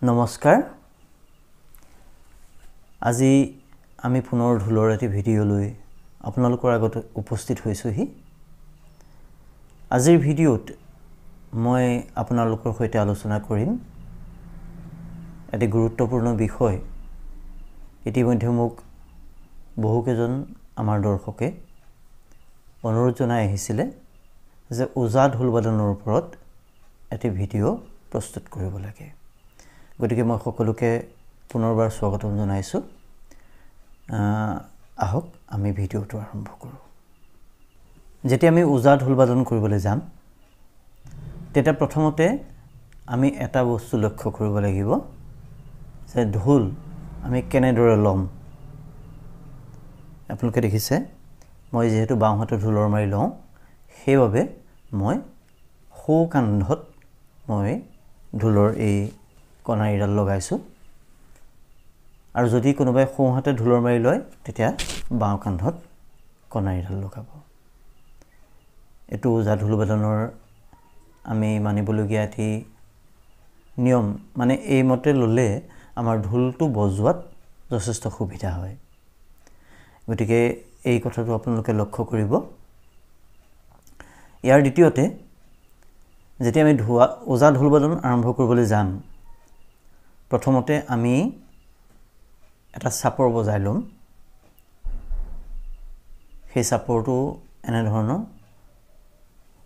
নমস্কাৰ আজি আমি পুনৰ ঢোলৰ এটি ভিডিঅ' লৈ আপোনালোকৰ আগত উপস্থিত হৈছোহি আজিৰ ভিডিঅ'ত মই আপোনালোকৰ সৈতে আলোচনা কৰিম এটি গুৰুত্বপূৰ্ণ বিষয় ইতিমধ্যে মোক বহুকেজন আমাৰ দৰ্শকে অনুৰোধ জনাই আহিছিলে যে ওজা ঢোল বাদনৰ ওপৰত এটি ভিডিঅ' প্ৰস্তুত কৰিব লাগে গতিকে মই সকলোকে পুনৰবাৰ স্বাগতম জনাইছো আহক আমি ভিডিঅ'টো আৰম্ভ কৰোঁ যেতিয়া আমি ওজা ঢোল বাদন কৰিবলৈ যাম তেতিয়া প্ৰথমতে আমি এটা বস্তু লক্ষ্য কৰিব লাগিব যে ঢোল আমি কেনেদৰে লম আপোনালোকে দেখিছে মই যেহেতু বাওঁ হাতে ঢোলৰ মাৰি লওঁ সেইবাবে মই সো কান্ধত মই ঢোলৰ এই কণাৰীডাল লগাইছো আৰু যদি কোনোবাই সোঁ হাতে ঢোলৰ মাৰি লয় তেতিয়া বাওঁ কান্ধত কণাৰীডাল লগাব এটো ওজা ঢোল বাদনৰ আমি মানিবলগীয়া এটি নিয়ম মানে এই মতে ললে আমাৰ ঢোলটো বজোৱাত যথেষ্ট সুবিধা হয় গতিকে এই কথাটো আপোনালোকে লক্ষ্য কৰিব ইয়াৰ দ্বিতীয়তে যেতিয়া আমি ওজা ঢোল বাদন আৰম্ভ কৰিবলৈ যাম প্ৰথমতে আমি এটা চাপৰ বজাই লম সেই চাপৰটো এনে ধৰণৰ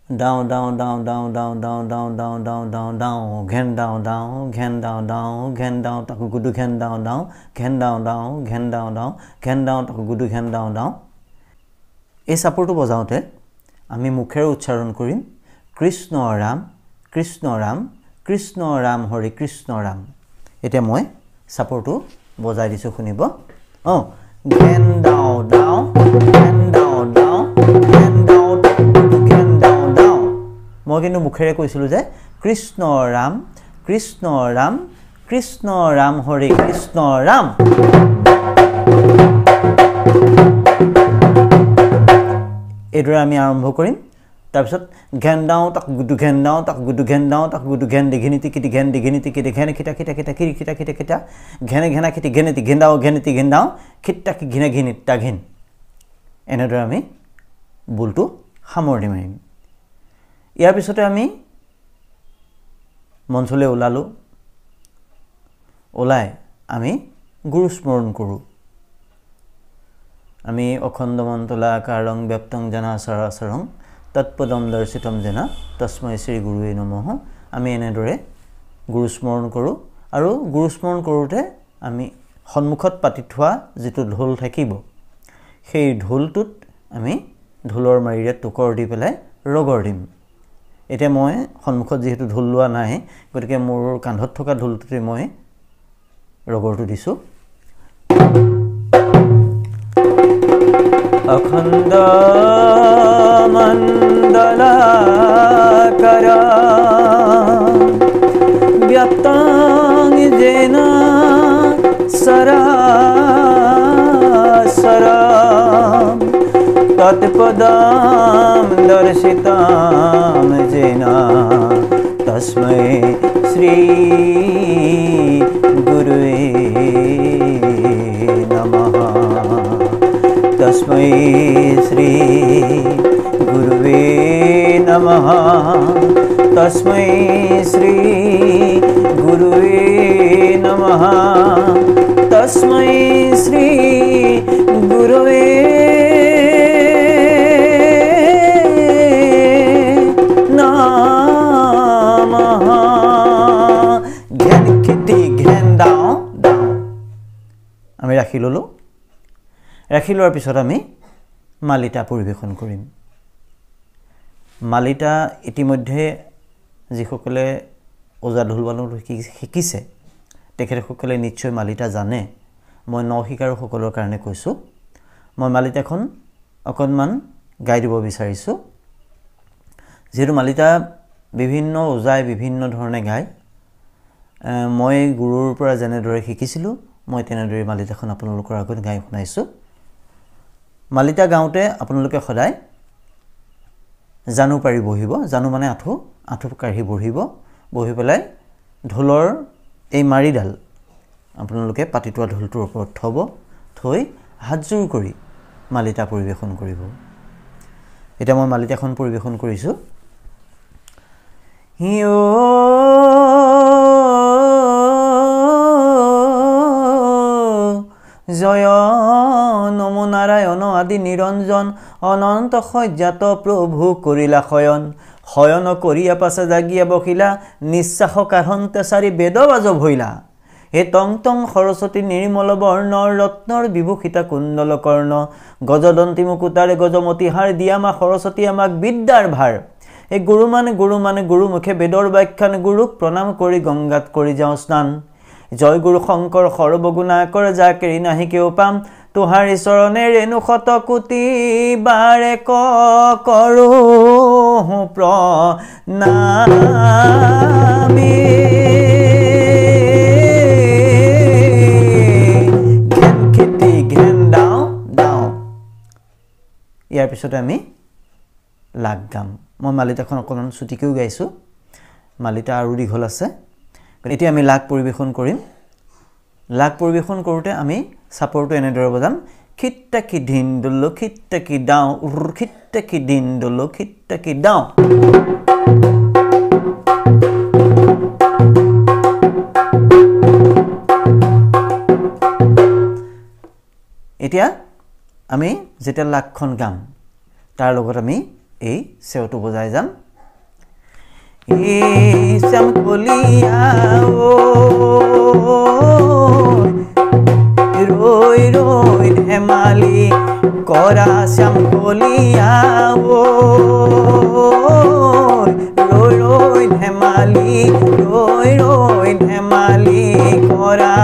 ডাও ডাও ডাও ডাও ডাও ডাও ডাও ডাও ডাও ডাও ডাও ঘেন ডাও ডাও ঘেন ডাও ডাও ঘেন ডাও তাকো গুডু ঘেন ডাও ডাও ঘেন ডাও ডাও ঘেন ডাও ডাও ঘেন ডাও তাকো গুডু ঘেন ডাও ডাও এই চাপৰটো বজাওতে আমি মুখেৰে উচ্চাৰণ কৰিম কৃষ্ণ ৰাম কৃষ্ণ ৰাম কৃষ্ণ ৰাম হৰি কৃষ্ণ ৰাম এতিয়া মই সাপোৰ্টটো বজাই দিছো শুনিব ঘেন ডাও ডাও ঘেন ডাও ডাও ঘেন ডাও ঘেন ডাও ডাও মই কিন্তু মুখেৰে কৈছিলো যে কৃষ্ণ ৰাম কৃষ্ণ ৰাম কৃষ্ণ ৰাম হৰি কৃষ্ণ ৰাম এদৰে আমি আৰম্ভ কৰিম তাৰপিছত ঘেন ডাও তাক গুডু ঘেন ডাও তাক গুডু ঘেন ডাও তাক গুডু ঘেন দিঘিনিতি কিটি ঘেন দিঘিনিতি কিটি ঘেন খিটা খিটা খিটা কিটি খিটা খিটা খিটা ঘেনে ঘেনা কিটি ঘেনেতি ঘেন ডাও ঘেনেতি ঘেন ডাও খিটা কি ঘিনা ঘিনিত তা ঘিন এনেদৰে আমি বুলটো সামৰণি মাৰিম ইয়াৰ পিছতে আমি মঞ্চলৈ ওলালো ওলাই আমি গুৰু স্মৰণ কৰোঁ আমি অখণ্ড মন্তলাকাৰং ব্যক্তং জনাচৰাচৰং তৎপদম দৰ্শিতম জনা তস্मै শ্ৰী গুৰুৱে নমঃ আমি এনেদৰে গুৰু স্মৰণ কৰোঁ আৰু গুৰু স্মৰণ কৰোঁতে আমি সন্মুখত পাতি থোৱা যেটো ঢোল থাকিব সেই ঢোলটোত আমি ঢোলৰ মাৰিৰে টুকৰ দি পেলাই ৰগৰ দিম এতিয়া মই সন্মুখত যেহেতু ঢোল লোৱা নাই গতিকে মোৰ কান্ধত থকা ঢোলটোতে মই ৰগৰটো দিছো অখণ্ড মণ্ডলাকাৰা ব্যক্তং যেন সৰাসৰম তৎপদম দৰ্শিতম যেন তস্मै শ্ৰী গুৰুৱে নমঃ তস্मै শ্ৰী গুৰুৱে নমঃ তস্मै শ্ৰী গুৰুৱে নমঃ তস্मै শ্ৰী গুৰুৱে নমঃ ঘেন খিটি ঘেন ডাও ডাও আমি ৰাখি ললো ৰাখি লোৱাৰ পিছত আমি মালিতা পৰিবেশন কৰিম মালিতা ইতিমধ্যে যিসকলে ওজা ঢোল বাদন শিকিছে তেখেতসকলে নিশ্চয় মালিতা জানে মই নশিকাৰুসকলৰ কাৰণে কৈছো মই মালিতাখন অকণমান গাই দিব বিচাৰিছো যেহেতু মালিতা বিভিন্ন ওজাই বিভিন্ন ধৰণে গায় মই গুৰুৰ পৰা যেনেদৰে শিকিছিলো মই তেনেদৰে মালিতাখন আপোনালোকৰ আগত গাই শুনাইছো মালিতা গাওঁতে আপোনালোকে সদায় জানু পাৰি বহিব জানু মানে আঁঠু কাঢ়ি বহিব বহি পেলাই ঢোলৰ এই মাৰিডাল আপোনালোকে পাতিটোৱা ঢোলটোৰ ওপৰত থব থৈ হাতজোৰ কৰি মালিতা পৰিবেশন কৰিব এটা মই মালিতাখন পৰিবেশন কৰিছো হিও জয় নমো নাৰায়ণ আদি নিৰঞ্জন অনন্ত সজ্জাত প্ৰভু কৰিলা শয়ন শয়ন কৰিয়া পাছে জাগিয়া বখিলা নিশ্বাস কাঢ়ন্তে চাৰি বেদবাজ ভইলা হে টং টং সৰস্বতী নিৰ্মল বৰ্ণ ৰত্নৰ বিভূষিতা কুণ্ডল কৰ্ণ গজদন্তি মুকুতাৰে গজমতি হাৰ দিয়া মা সৰস্বতী আমাক বিদ্যাৰ ভাৰ এই গুৰু মানে গুৰুমুখে বেদৰ ব্যাখ্যান গুৰুক প্ৰণাম কৰি গংগাত কৰি যাওঁ স্নান জয় গুৰু শংকৰ সৰ্বগুণাকৰ যাকেৰি নাহি কেও পাম তোহাৰি চৰণে ৰেণু শত কোটি বাৰে কৰো প্ৰণামী ইয়াৰ পিছতে আমি লাগ গাম মই মালিতাখন অকণমান ছুটিকেও গাইছো মালিতা আৰু দীঘল আছে এতিয়া আমি লাগ পৰিবেশন কৰিম লাগ পৰিবেশন কৰোতে আমি সাপৰটো এনেদৰে বজাম খিট্টাকি ধিন দল খিট্টাকি ডাও উৰ খিট্টাকি ধিন দল খিট্টাকি ডাও এতিয়া আমি যেটা লাখখন গাম তাৰ লগত আমি এই সেওটো বজাই যাম এই শ্যামকলিয়া ও রই রই ধেমালি করা শ্যামকলিয়া ও রই রই ধেমালি করা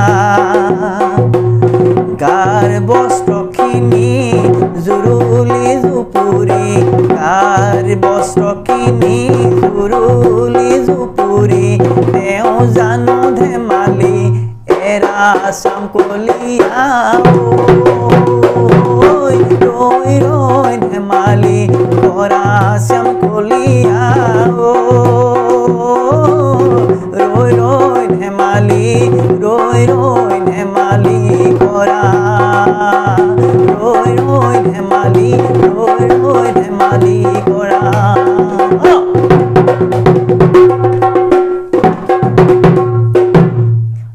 গার বস্ত্রখিনি জুৰুলি জুপুৰি গাৰ বস্ত্ৰখিনি জুৰুলি জুপুৰি তেওঁ জানো ধেমালি এৰা শ্যামকলিয়া ৰৈ ৰৈ ধেমালি কৰা শ্যামকলিয়া ৰৈ ৰৈ ধেমালি কৰা ৰৈ ৰৈ ধেমালি কৰা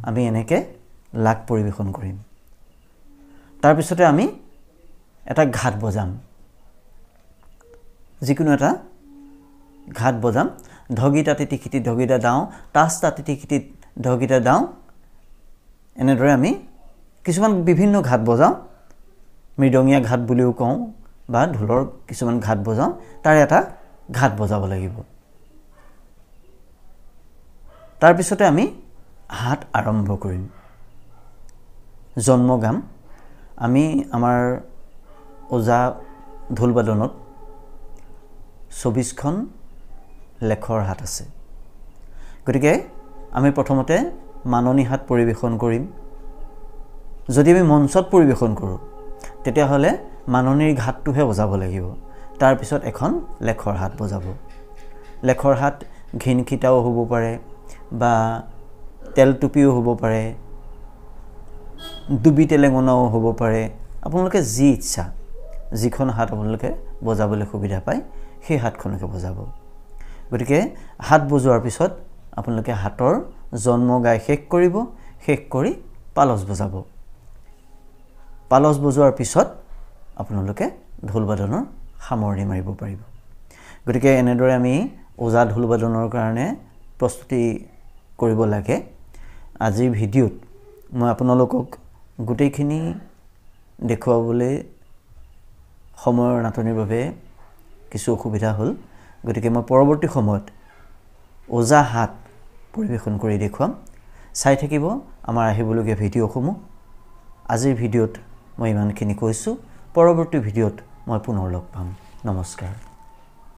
আমি এনেকে লাগ পৰিবেশন কৰিম তাৰ পিছতে আমি এটা ঘাট বজাম যিকোনো এটা ঘাট বজাম ধগিতা তিতিখিতি ধগিতা দাও তাস্তা তিতিখিতি ধগিতা দাও এনেদৰে আমি কিছুমান বিভিন্ন ঘাট বজাও মৃদঙীয়া ঘাট বুলিও কওঁ বা ঢোলৰ কিছুমান ঘাট বজাও তাৰ এটা ঘাট বজাব লাগিব তাৰ পিছতে আমি হাত আৰম্ভ কৰিম জন্ম গাম আমি আমাৰ ওজা ঢোল বাদনত 24খন লেখৰ হাত আছে গতিকে আমি প্ৰথমতে মাননী হাত পৰিবেশন কৰিম যদি আমি মঞ্চত পৰিবেশন কৰো তেতিয়া হলে মাননীৰ ঘাটটোহে বজাব লাগিব তাৰ পিছত এখন লেখৰ হাত বজাব লেখৰ হাত ঘিনখিটাও হ'ব পাৰে বা তেল টুপিও হ'ব পাৰে দুবি তেলেঙনাও হ'ব পাৰে আপোনালোকে যি ইচ্ছা যিখন হাত আপোনালোকে বজাবলৈ সুবিধা পায় সেই হাতখনকে বজাব গতিকে হাত বজোৱাৰ পিছত আপোনালোকে হাতৰ জন্ম গাই শেষ কৰিব শেষ কৰি পালস বজাব পালস বজোৱাৰ পিছত আপোনালোকে ঢোল বাদনৰ সামৰণি মাৰিব পাৰিব গতিকে এনেদৰে আমি ওজা ঢোল বাদনৰ কাৰণে প্ৰস্তুতি কৰিব লাগে আজিৰ ভিডিঅ'ত মই আপোনালোকক গোটেইখিনি দেখুৱাবলৈ সময়ৰ নাটনিৰ বাবে কিছু অসুবিধা হ'ল গতিকে মই পৰৱৰ্তী সময়ত ওজা হাত পৰিবেশন কৰি দেখুৱাম চাই থাকিব আমাৰ আহিবলগীয়া ভিডিঅ'সমূহ আজিৰ ভিডিঅ'ত মই ইমানখিনি কৈছো পৰৱৰ্তী ভিডিঅ'ত মই পুনৰ লগ পাম নমস্কাৰ